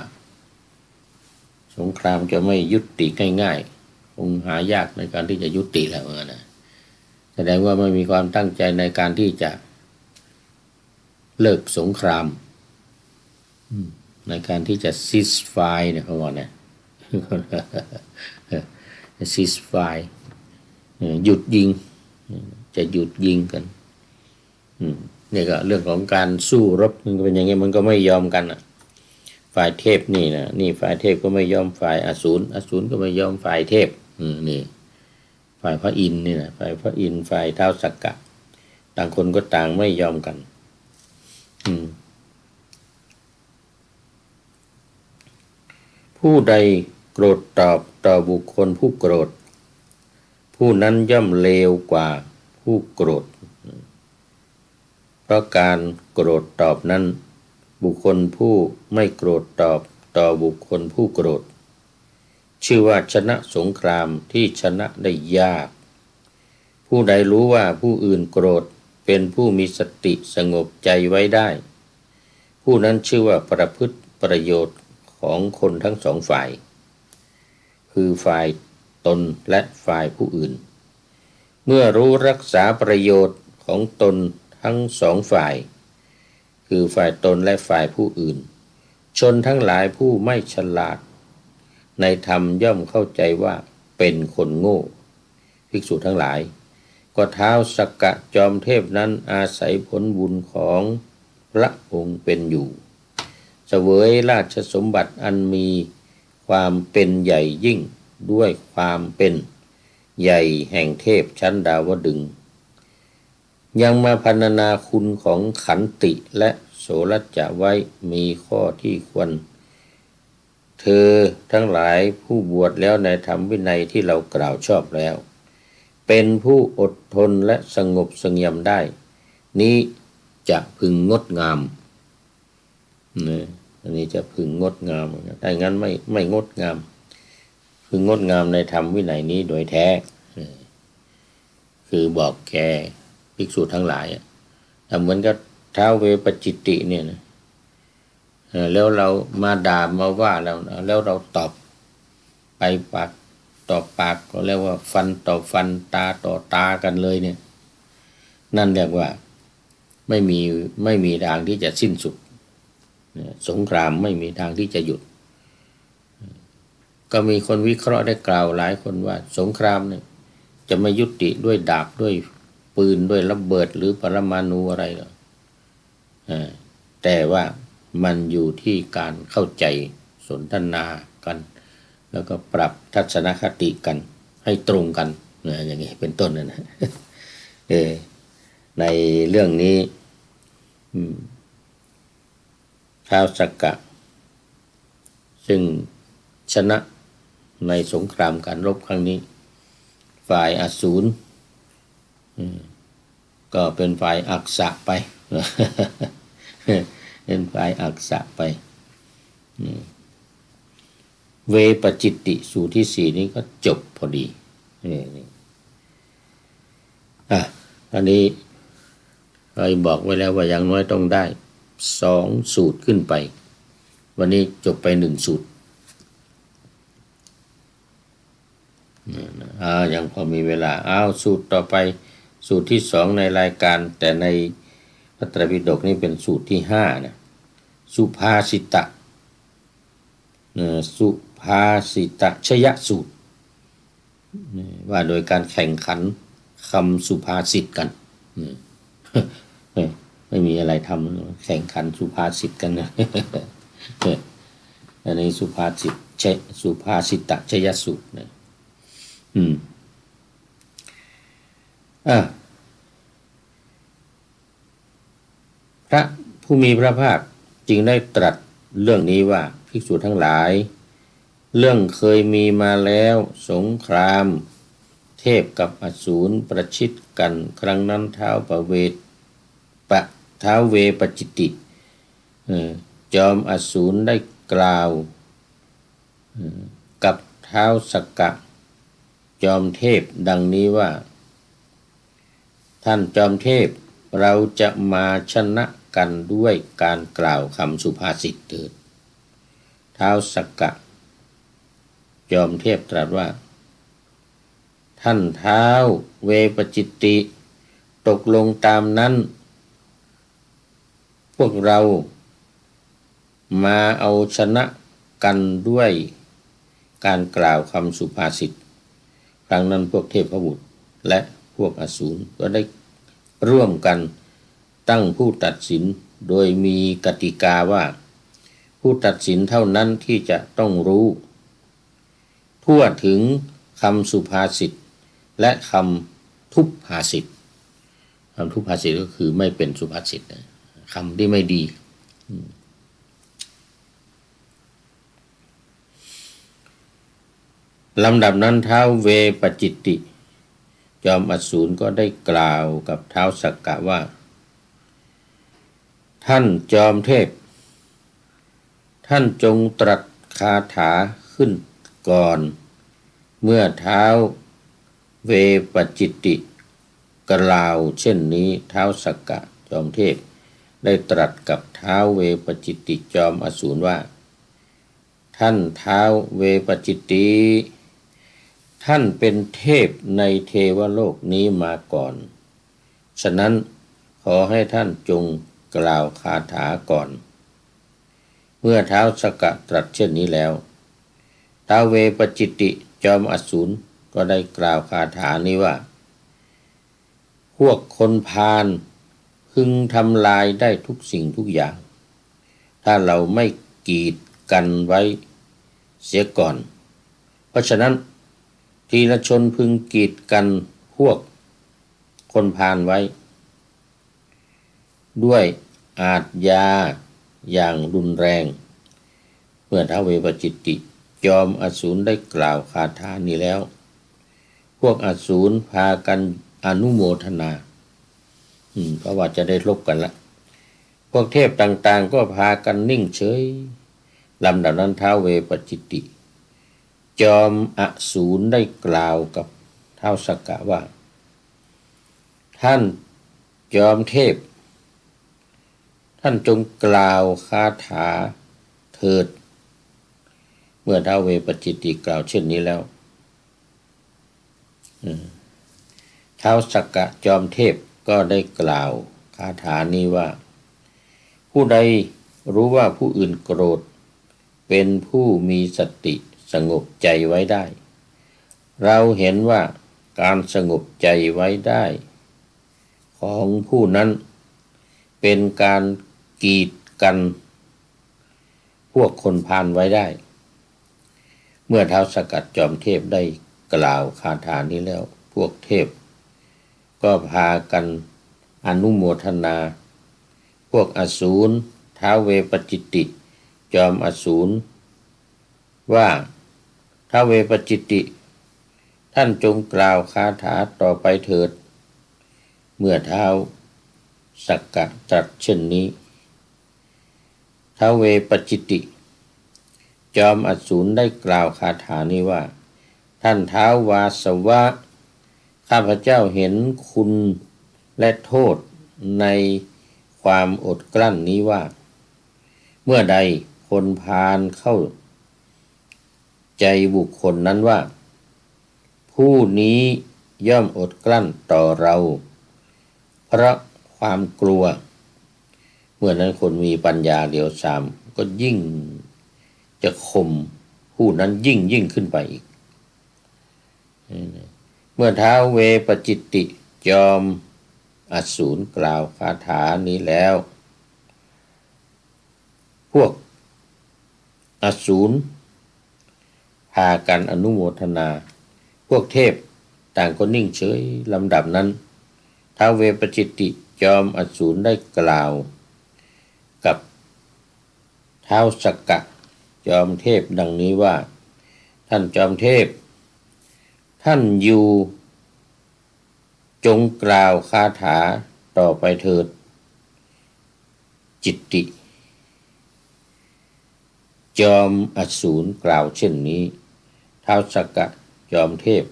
สงครามจะไม่ยุติง่ายๆคงหายากในการที่จะยุติแล้วนะแสดงว่าไม่มีความตั้งใจในการที่จะเลิกสงครามในการที่จะ ceasefire เนี่ยเขาบอกนะ ceasefire หยุดยิงจะหยุดยิงกันนี่ก็เรื่องของการสู้รบมันเป็นอย่างงี้มันก็ไม่ยอมกันอ่ะฝ่ายเทพนี่นะนี่ฝ่ายเทพก็ไม่ยอมฝ่ายอสูรก็ไม่ยอมฝ่ายเทพนี่ฝ่ายพระอินทร์นี่นะฝ่ายพระอินทร์ฝ่ายท้าวสักกะต่างคนก็ต่างไม่ยอมกันผู้ใดโกรธตอบต่อบุคคลผู้โกรธผู้นั้นย่อมเลวกว่าผู้โกรธเพราะการโกรธตอบนั้นบุคคลผู้ไม่โกรธตอบต่อบุคคลผู้โกรธชื่อว่าชนะสงครามที่ชนะได้ยากผู้ใดรู้ว่าผู้อื่นโกรธเป็นผู้มีสติสงบใจไว้ได้ผู้นั้นชื่อว่าประพฤติประโยชน์ของคนทั้งสองฝ่ายคือฝ่ายตนและฝ่ายผู้อื่นเมื่อรู้รักษาประโยชน์ของตนทั้งสองฝ่ายคือฝ่ายตนและฝ่ายผู้อื่นชนทั้งหลายผู้ไม่ฉลาดในธรรมย่อมเข้าใจว่าเป็นคนโง่ภิกษุทั้งหลายก็ท้าวสักกะจอมเทพนั้นอาศัยผลบุญของพระองค์เป็นอยู่เสวยราชสมบัติอันมีความเป็นใหญ่ยิ่งด้วยความเป็นใหญ่แห่งเทพชั้นดาวดึงส์ยังมาพรรณนาคุณของขันติและโสรัจจะไว้มีข้อที่ควรเธอทั้งหลายผู้บวชแล้วในธรรมวินัยที่เรากล่าวชอบแล้วเป็นผู้อดทนและสงบเสงี่ยมได้นี้จะพึงงดงามอันนี้จะพึงงดงามถ้างั้นไม่งดงามพึงงดงามในธรรมวินัยนี้โดยแท้คือบอกแกภิกษุทั้งหลายเหมือนกับท้าวเวปจิตติเนี่ยนะแล้วเรามาด่ามาว่าเราแล้วเราตอบไปปากต่อปากก็เรียกว่าฟันต่อฟันตาต่อตากันเลยเนี่ยนั่นเรียกว่าไม่มีทางที่จะสิ้นสุดสงครามไม่มีทางที่จะหยุดก็มีคนวิเคราะห์ได้กล่าวหลายคนว่าสงครามเนี่ยจะไม่ยุติด้วยดาบด้วยปืนด้วยระเบิดหรือปรมาณูอะไรหรอกแต่ว่ามันอยู่ที่การเข้าใจสนทนากันแล้วก็ปรับทัศนคติกันให้ตรงกันอย่างนี้เป็นต้นนะในเรื่องนี้ท้าวสักกะซึ่งชนะในสงครามการรบครั้งนี้ฝ่ายอสูรก็เป็นฝ่ายอักษะไป เป็นฝ่ายอักษะไปเวปจิตติสูตรที่สี่นี้ก็จบพอดีอันนี้เราบอกไว้แล้วว่าอย่างน้อยต้องได้2สูตรขึ้นไปวันนี้จบไป1สูตรยังพอมีเวลาสูตรต่อไปสูตรที่2ในรายการแต่ในพระไตรปิฎกนี่เป็นสูตรที่5นะสุภาษิตะชยสูตรว่าโดยการแข่งขันคำสุภาษิตกันไม่มีอะไรทำแข่งขันสุภาษิตกันนะอันนี้สุภาษิตะชยสูตรนะพระผู้มีพระภาคจึงได้ตรัสเรื่องนี้ว่าภิกษุทั้งหลาย เรื่องเคยมีมาแล้วสงครามเทพกับอสูรประชิดกันครั้งนั้นท้าวเวปจิตติจอมอสูรได้กล่าวกับท้าวสักกะจอมเทพดังนี้ว่าท่านจอมเทพเราจะมาชนะกันด้วยการกล่าวคำสุภาษิตเถิดท้าวสักกะจอมเทพตรัสว่าท่านท้าวเวปจิตติตกลงตามนั้นพวกเรามาเอาชนะกันด้วยการกล่าวคำสุภาษิตครั้งนั้นพวกเทพบุตรและพวกอสูรก็ได้ร่วมกันตั้งผู้ตัดสินโดยมีกติกาว่าผู้ตัดสินเท่านั้นที่จะต้องรู้ทั่วถึงคำสุภาษิตและคำทุพภาษิตคำทุพภาษิตก็คือไม่เป็นสุภาษิตคำที่ไม่ดีลำดับนั้นท้าวเวปจิตติจอมอสูรก็ได้กล่าวกับท้าวสักกะว่าท่านจอมเทพท่านจงตรัสคาถาขึ้นก่อนเมื่อท้าวเวปจิตติกล่าวเช่นนี้ท้าวสักกะจอมเทพได้ตรัสกับท้าวเวปจิตติจอมอสูรว่าท่านท้าวเวปจิตติท่านเป็นเทพในเทวโลกนี้มาก่อนฉะนั้นขอให้ท่านจงกล่าวคาถาก่อนเมื่อท้าวสักกะตรัสเช่นนี้แล้วท้าวเวปจิตติจอมอสูรก็ได้กล่าวคาถานี้ว่าพวกคนพาลพึงทำลายได้ทุกสิ่งทุกอย่างถ้าเราไม่กีดกันไว้เสียก่อนเพราะฉะนั้นทีละชนพึงกีดกันพวกคนพาลไว้ด้วยอาทยาอย่างรุนแรงเมื่อท้าวเวปจิตติจอมอสูรได้กล่าวคาถานี้แล้วพวกอสูรพากันอนุโมทนาเพราะว่าจะได้ลบกันละพวกเทพต่างๆก็พากันนิ่งเฉยลำดับนั้นท้าวเวปจิตติจอมอสูรได้กล่าวกับท้าวสักกะว่าท่านจอมเทพท่านจงกล่าวคาถาเถิดเมื่อท้าวเวปจิตติกล่าวเช่นนี้แล้วท้าวสักกะจอมเทพก็ได้กล่าวคาถานี้ว่าผู้ใดรู้ว่าผู้อื่นโกรธเป็นผู้มีสติสงบใจไว้ได้เราเห็นว่าการสงบใจไว้ได้ของผู้นั้นเป็นการกีดกันพวกคนพาลไว้ได้เมื่อท้าวสักกะจอมเทพได้กล่าวคาถานี้แล้วพวกเทพก็พากันอนุโมทนาพวกอสูรท้าวเวปจิตติจอมอสูรว่าท้าวเวปจิตติท่านจงกล่าวคาถาต่อไปเถิดเมื่อท้าวสักกะตรัสเช่นนี้ท้าวเวปจิตติจอมอสูรได้กล่าวคาถานี้ว่าท่านท้าววาสวะข้าพเจ้าเห็นคุณและโทษในความอดกลั้นนี้ว่าเมื่อใดคนพาลเข้าใจบุคคลนั้นว่าผู้นี้ย่อมอดกลั้นต่อเราเพราะความกลัวเมื่อนั้นคนมีปัญญาเหลียวสามก็ยิ่งจะข่มผู้นั้นยิ่งขึ้นไปอีกเมื่อท้าวเวปจิตติจอมอสูรกล่าวคาถานี้แล้วพวกอสูรพากันอนุโมทนาพวกเทพต่างก็นิ่งเฉยลำดับนั้นท้าวเวปจิตติจอมอสูรได้กล่าวกับท้าวสักกะจอมเทพดังนี้ว่า ท่านจอมเทพท่านอยู่จงกล่าวคาถาต่อไปเถิดจิตติจอมอสูรกล่าวเช่นนี้ท้าวสักกะจอมเทพ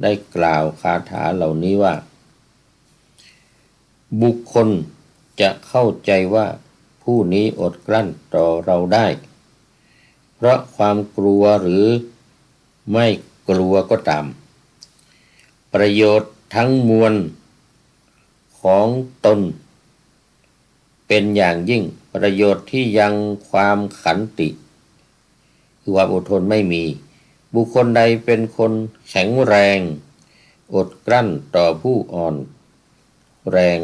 ได้กล่าวคาถาเหล่านี้ว่าบุคคลจะเข้าใจว่าผู้นี้อดกลั้นต่อเราได้เพราะความกลัวหรือไม่กลัวก็ตามประโยชน์ทั้งมวลของตนเป็นอย่างยิ่งประโยชน์ที่ยังความขันติคือความอดทนไม่มีบุคคลใดเป็นคนแข็งแรงอดกลั้นต่อผู้อ่อนแรง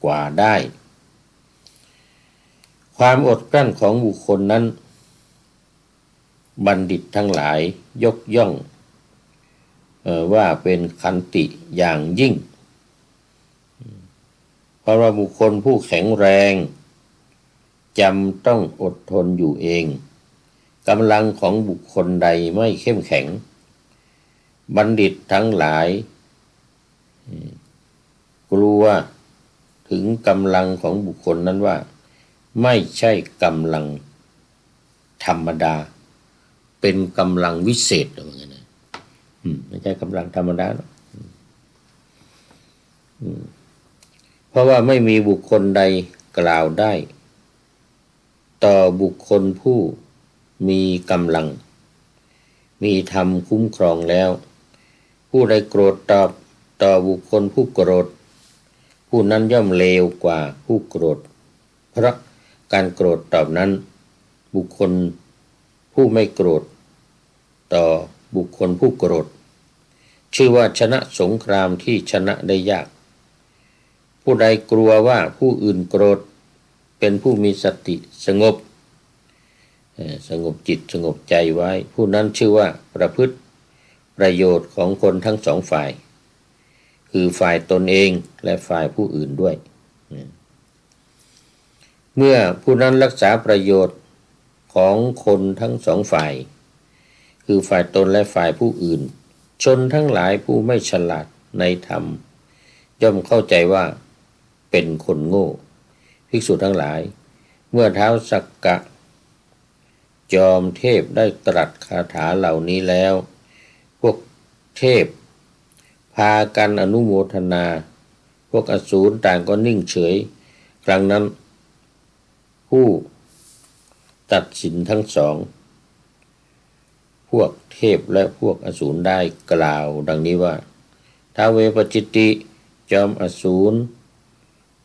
กว่าได้ความอดกลั้นของบุคคลนั้นบัณฑิตทั้งหลายยกย่องว่าเป็นขันติอย่างยิ่งเพราะว่าบุคคลผู้แข็งแรงจำต้องอดทนอยู่เองกำลังของบุคคลใดไม่เข้มแข็งบัณฑิตทั้งหลายกลัวถึงกำลังของบุคคลนั้นว่าไม่ใช่กำลังธรรมดาเป็นกำลังวิเศษอะไรอย่างเงี้ยนะไม่ใช่กำลังธรรมดาหรอกเพราะว่าไม่มีบุคคลใดกล่าวได้ต่อบุคคลผู้มีกำลังมีธรรมคุ้มครองแล้วผู้ใดโกรธตอบต่อบุคคลผู้โกรธผู้นั้นย่อมเลวกว่าผู้โกรธเพราะการโกรธตอบนั้นบุคคลผู้ไม่โกรธต่อบุคคลผู้โกรธชื่อว่าชนะสงครามที่ชนะได้ยากผู้ใดกลัวว่าผู้อื่นโกรธเป็นผู้มีสติสงบจิตสงบใจไว้ผู้นั้นชื่อว่าประพฤติประโยชน์ของคนทั้งสองฝ่ายคือฝ่ายตนเองและฝ่ายผู้อื่นด้วยเมื่อผู้นั้นรักษาประโยชน์ของคนทั้งสองฝ่ายคือฝ่ายตนและฝ่ายผู้อื่นชนทั้งหลายผู้ไม่ฉลาดในธรรมย่อมเข้าใจว่าเป็นคนโง่ภิกษุทั้งหลายเมื่อท้าวสักกะจอมเทพได้ตรัสคาถาเหล่านี้แล้วพวกเทพพากันอนุโมทนาพวกอสูรต่างก็นิ่งเฉยครั้งนั้นผู้ตัดสินทั้งสองพวกเทพและพวกอสูรได้กล่าวดังนี้ว่าท้าวเวปจิตติจอมอสูร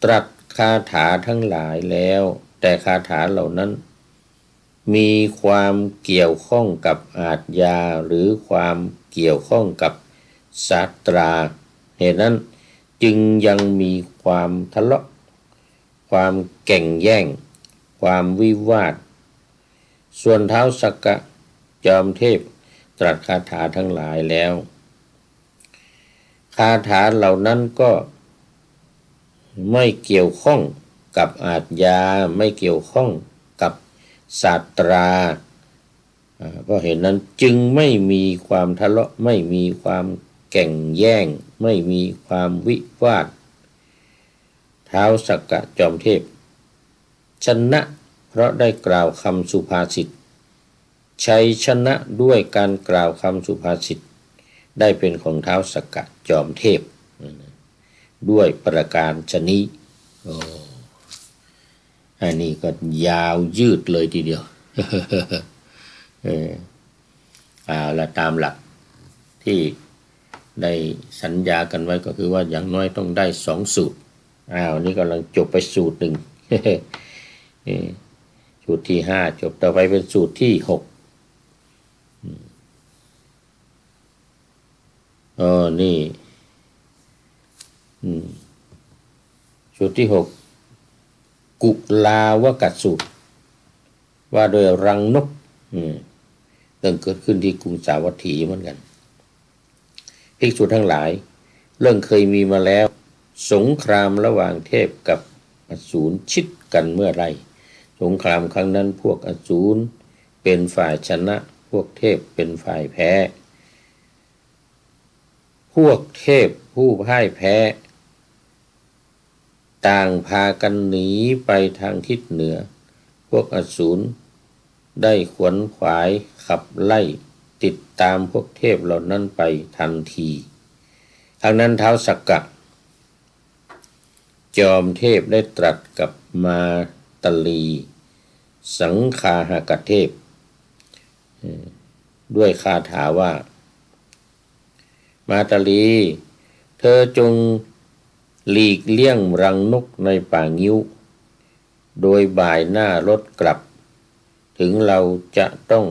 ตรัสคาถาทั้งหลายแล้วแต่คาถาเหล่านั้นมีความเกี่ยวข้องกับอาทยาหรือความเกี่ยวข้องกับศาสตราเหตุนั้นจึงยังมีความทะเลาะความแก่งแย่งความวิวาทส่วนท้าวสักกะจอมเทพตรัสคาถาทั้งหลายแล้วคาถาเหล่านั้นก็ไม่เกี่ยวข้องกับอาทยาไม่เกี่ยวข้องกับศาสตราเพราะเหตุนั้นจึงไม่มีความทะเลาะไม่มีความแก่งแย่งไม่มีความวิวาทท้าวสักกะจอมเทพชนะเพราะได้กล่าวคำสุภาษิตชัยชนะด้วยการกล่าวคำสุภาษิตได้เป็นของท้าวสักกะจอมเทพด้วยประการชนี้อันนี้ก็ยาวยืดเลยทีเดียวและตามหลักที่ได้สัญญากันไว้ก็คือว่าอย่างน้อยต้องได้2 สูตรนี่กำลังจบไปสูตรหนึ่ง สูตรที่5จบต่อไปเป็นสูตรที่6นี่สูตรที่6กุลาวกัสสูตรว่าโดยรังนกเรื่องเกิดขึ้นที่กรุงสาวัตถีเหมือนกันภิกษุทั้งหลายเรื่องเคยมีมาแล้วสงครามระหว่างเทพกับอสูรชิดกันเมื่อไรสงครามครั้งนั้นพวกอสูรเป็นฝ่ายชนะพ วกเทพเป็นฝ่ายแพ้พวกเทพผู้พ่ายแพ้ต่างพากันหนีไปทางทิศเหนือพวกอสูรได้ขวนขวายขับไล่ติดตามพวกเทพเหล่านั้นไปทันทีทางนั้นท้าวสักกะจอมเทพได้ตรัสกับมาตลีสังคาหกเทพด้วยคาถาว่ามาตลีเธอจงหลีกเลี่ยงรังนกในป่างิ้วโดยบ่ายหน้ารถกลับถึงเราจะต้อง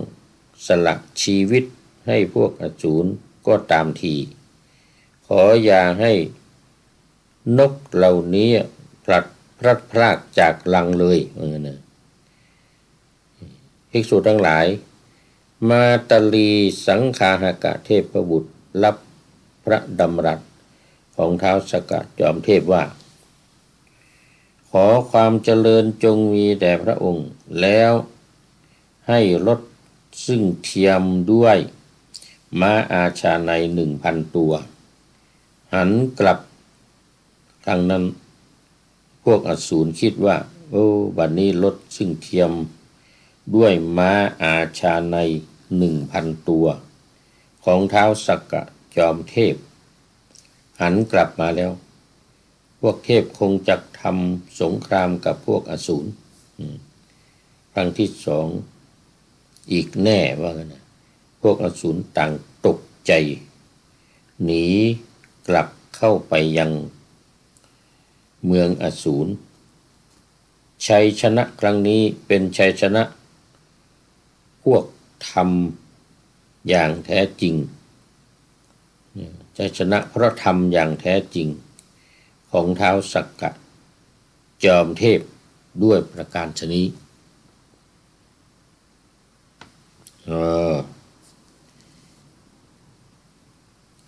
สละชีวิตให้พวกอสูรก็ตามทีขออย่าให้นกเหล่านี้พลัดพรากจากรังเลยนะภิกษุทั้งหลายมาตลีสังคาหกเทพบุตรรับพระดำรัสของท้าวสักกะจอมเทพว่าขอความเจริญจงมีแด่พระองค์แล้วให้ลดซึ่งเทียมด้วยม้าอาชาใน 1,000 ตัวหันกลับทางนั้นพวกอสูรคิดว่าบัดนี้ลดซึ่งเทียมด้วยม้าอาชาใน 1,000 ตัวของท้าวสักกะจอมเทพหันกลับมาแล้วพวกเทพคงจะทำสงครามกับพวกอสูรครั้งที่สองอีกแน่ว่ากันนะพวกอสูรต่างตกใจหนีกลับเข้าไปยังเมืองอสูรชัยชนะครั้งนี้เป็นชัยชนะพวกธรรมอย่างแท้จริงชัยชนะเพราะธรรมอย่างแท้จริงของท้าวสักกะจอมเทพด้วยประการฉะนี้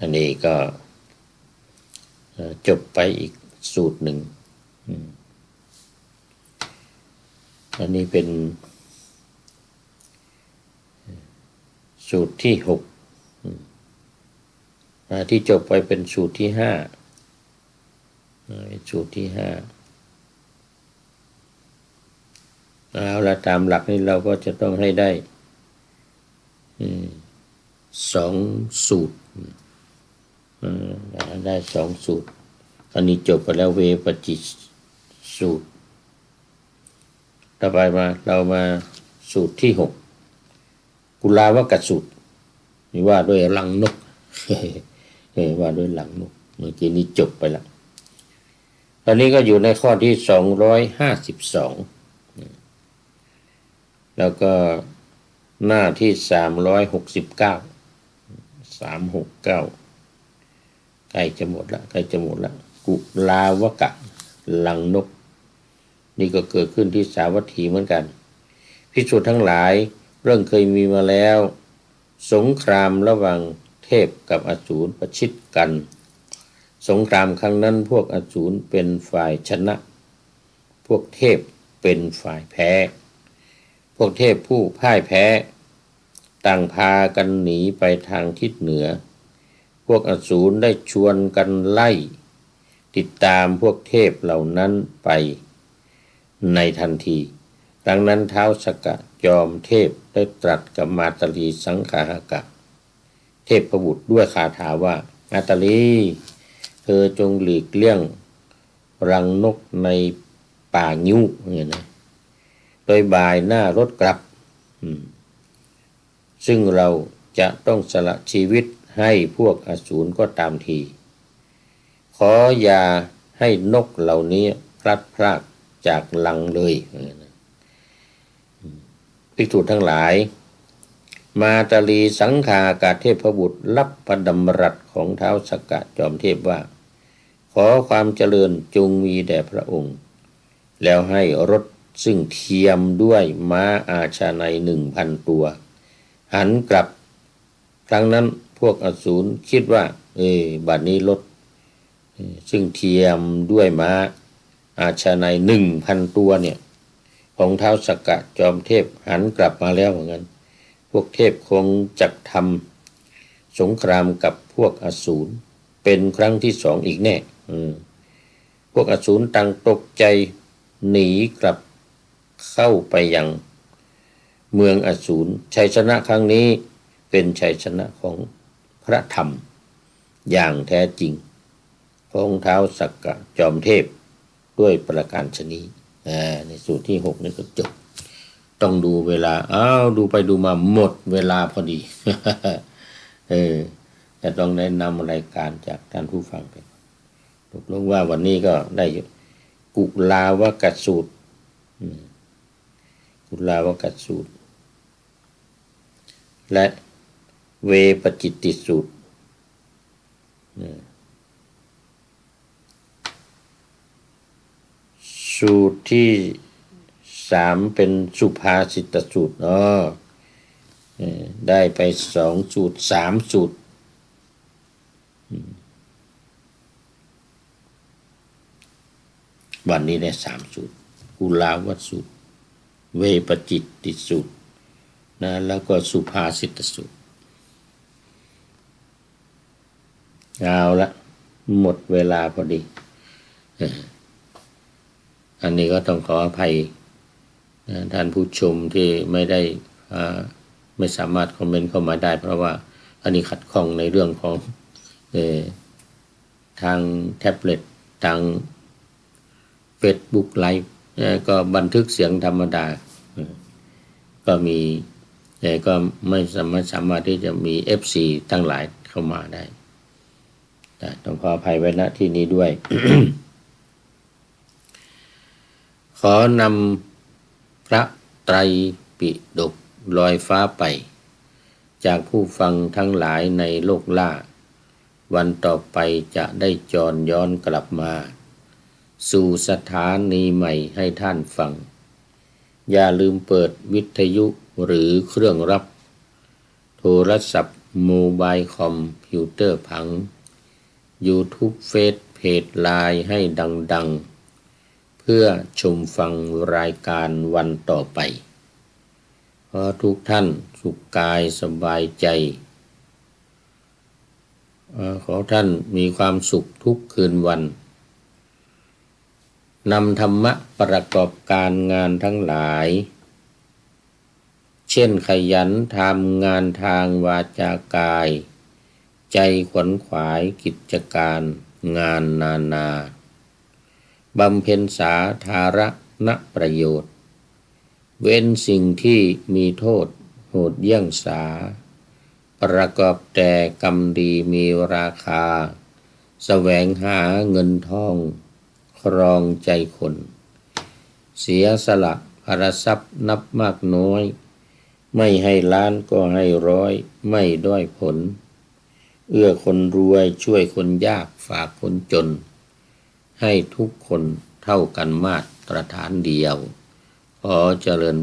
อันนี้ก็จบไปอีกสูตรหนึ่งอันนี้เป็นสูตรที่ 6ที่จบไปเป็นสูตรที่ 5สูตรที่ 5เอาละตามหลักนี้เราก็จะต้องให้ได้2 สูตรได้2 สูตรอันนี้จบไปแล้วเวปจิสูตรต่อไปเรามาสูตรที่ 6กุลาวกสูตรนี่ว่าด้วยรังนกว่าด้วยรังนกเมื่อกี้นี้จบไปแล้วตอนนี้ก็อยู่ในข้อที่252แล้วก็หน้าที่369ใกล้จะหมดละกุลาวกะรังนกนี่ก็เกิดขึ้นที่สาวัตถีเหมือนกันภิกษุทั้งหลายเรื่องเคยมีมาแล้วสงครามระหว่างเทพกับอสูรประชิดกันสงครามครั้งนั้นพวกอสูรเป็นฝ่ายชนะพวกเทพเป็นฝ่ายแพ้พวกเทพผู้พ่ายแพ้ต่างพากันหนีไปทางทิศเหนือพวกอสูรได้ชวนกันไล่ติดตามพวกเทพเหล่านั้นไปในทันทีดังนั้นท้าวสักกะจอมเทพได้ตรัสกับมาตลีสังคาหกะเทพบุตรด้วยคาถาว่ามาตลีเธอจงหลีกเลี่ยงรังนกในป่างิ้วเนี่ยนะโดยบ่ายหน้ารถกลับซึ่งเราจะต้องสละชีวิตให้พวกอสูรก็ตามทีขออย่าให้นกเหล่านี้พลัดพรากจากรังเลยภิกษุทั้งหลายมาตลีสังคากะเทพบุตรรับพระดำรัสของท้าวสักกะจอมเทพว่าขอความเจริญจงมีแด่พระองค์แล้วให้รถซึ่งเทียมด้วยม้าอาชาใน 1,000 ตัวหันกลับครั้งนั้นพวกอสูรคิดว่าบัดนี้รถซึ่งเทียมด้วยม้าอาชาใน 1,000 ตัวเนี่ยของท้าวสักกะจอมเทพหันกลับมาแล้วเหมือนกันพ วกเทพคงจักทำสงครามกับพวกอสูรเป็นครั้งที่2อีกแน่พวกอสูรต่างตกใจหนีกลับเข้าไปยังเมืองอสูรชัยชนะครั้งนี้เป็นชัยชนะของพระธรรมอย่างแท้จริงของท้าวสักกะจอมเทพด้วยประการฉนี้ในสูตรที่6นี่ก็จบต้องดูเวลาดูไปดูมาหมดเวลาพอดี แต่ต้องแนะนำรายการจากท่านผู้ฟังไปตกลงว่าวันนี้ก็ได้กุลาวกัสสูตรกุลาวกัสสูตรและเวปจิตติสูตรสูตรที่3เป็นสุภาษิตสูตรได้ไป2สูตร3สูตรวันนี้ได้3สูตรกุลาวสูตรเวปจิตติสูตรแล้วก็สุภาษิตสูตรเอาละหมดเวลาพอดีอันนี้ก็ต้องขออภัยท่านผู้ชมที่ไม่สามารถคอมเมนต์เข้ามาได้เพราะว่าอันนี้ขัดข้องในเรื่องของทางแท็บเล็ตทาง Facebook Live ก็บันทึกเสียงธรรมดาก็มีก็ไม่สามารถที่จะมี FC ทั้งหลายเข้ามาได้ต้องขออภัยไว้ณที่นี้ด้วย ขอนำพระไตรปิฎกลอยฟ้าไปจากผู้ฟังทั้งหลายในโลกล่าวันต่อไปจะได้จรย้อนกลับมาสู่สถานีใหม่ให้ท่านฟังอย่าลืมเปิดวิทยุหรือเครื่องรับโทรศัพท์โมบายคอมพิวเตอร์พัง YouTube เฟซเพจไลน์ให้ดังๆเพื่อชมฟังรายการวันต่อไปขอทุกท่านสุขกายสบายใจขอท่านมีความสุขทุกคืนวันนำธรรมะประกอบการงานทั้งหลายเช่นขยันทำงานทางวาจากายใจขวนขวายกิจการงานนานาบำเพ็ญสาธารณประโยชน์เว้นสิ่งที่มีโทษโหดเยี่ยงสาประกอบแต่กรรมดีมีราคาแสวงหาเงินทองครองใจคนเสียสละภรทรัพย์นับมากน้อยไม่ให้ล้านก็ให้ร้อยไม่ด้อยผลเอื้อคนรวยช่วยคนยากฝากคนจนให้ทุกคนเท่ากันมาตรฐานเดียวขอเจริญ